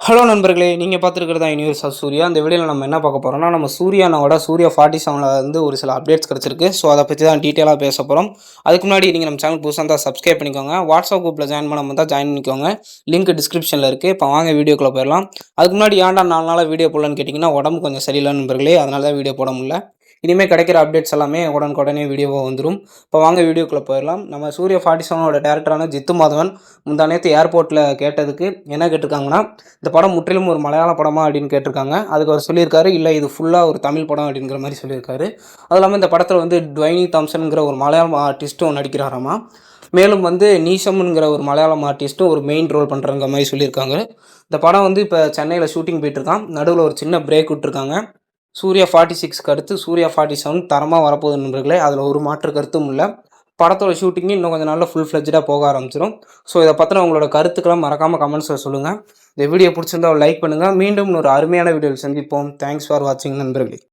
Hello நண்பர்களே, நீங்கள் பார்த்துருக்கிறது தான் யூனிவர்ஸ் ஆஃப் சூர்யா. அந்த வீடியோவில் நம்ம என்ன பார்க்க போகிறோம்னா, நம்ம சூர்யானோட சூர்யா 47ல் வந்து ஒரு சில அப்டேட்ஸ் கிடச்சிருக்கு. ஸோ அதை பற்றி தான் டீட்டெயிலாக பேச போகிறோம். அதுக்கு முன்னாடி நீங்கள் நம்ம சேனல் புதுசாக இருந்தால் சப்ஸ்கிரைப் பண்ணிக்கோங்க. வாட்ஸ்அப் குரூப்பில் ஜாயின் பண்ணாமல் தான் ஜாயின் பண்ணிக்கோங்க. லிங்க் டிஸ்கிரிப்ஷனில் இருக்குது. இப்போ வாங்க வீடியோக்குள்ளே போயிடலாம். அதுக்கு முன்னாடி ஏன்டா 4 நாளாக வீடியோ போடலன்னு கேட்டிங்கன்னா, உடம்பு கொஞ்சம் சரியில்லை நண்பர்களே, அதனால தான் வீடியோ போட முடியல. இனிமேல் கிடைக்கிற அப்டேட்ஸ் எல்லாமே உடனுக்குடனே வீடியோவாக வந்துடும். இப்போ வாங்க வீடியோக்குள்ளே போயிடலாம். நம்ம சூர்யா 47ஓட டேரக்டரான ஜித்து மாதவன் முந்தானேத்து ஏர்போர்ட்டில் கேட்டதுக்கு என்ன கேட்டிருக்காங்கன்னா, இந்த படம் முற்றிலும் ஒரு மலையாள படமா அப்படின்னு கேட்டிருக்காங்க. அதுக்கு அவர் சொல்லியிருக்காரு, இல்லை இது ஃபுல்லாக ஒரு தமிழ் படம் அப்படிங்கிற மாதிரி சொல்லியிருக்காரு. அதுவும் இல்லாமல் இந்த படத்தில் வந்து டுவைனி தாம்சன்ங்கிற ஒரு மலையாளம் ஆர்டிஸ்ட்டும் நடிக்கிறாராமா. மேலும் வந்து நீஷம்ங்கிற ஒரு மலையாளம் ஆர்டிஸ்ட்டும் ஒரு மெயின் ரோல் பண்ணுறங்கிற மாதிரி சொல்லியிருக்காங்க. இந்த படம் வந்து இப்போ சென்னையில் ஷூட்டிங் போயிட்டுருக்கான். நடுவில் ஒரு சின்ன பிரேக் விட்டுருக்காங்க. சூர்யா 46க்கு அடுத்து சூர்யா 47 தரமாக வரப்போகுது நண்பர்களே, அதில் ஒரு மாற்று கருத்தும் இல்லை. படத்தோட ஷூட்டிங்கு இன்னும் கொஞ்சம் நாளில் ஃபுல் ஃப்ளெஜ்டாக போக ஆரம்பிச்சிடும். ஸோ இதை பற்றின உங்களோட கருத்துக்கெல்லாம் மறக்காமல் கமெண்ட்ஸில் சொல்லுங்கள். இந்த வீடியோ பிடிச்சிருந்தா லைக் பண்ணுங்கள். மீண்டும் ஒரு அருமையான வீடியோவில் சந்திப்போம். தேங்க்ஸ் ஃபார் வாட்சிங் நண்பர்களே.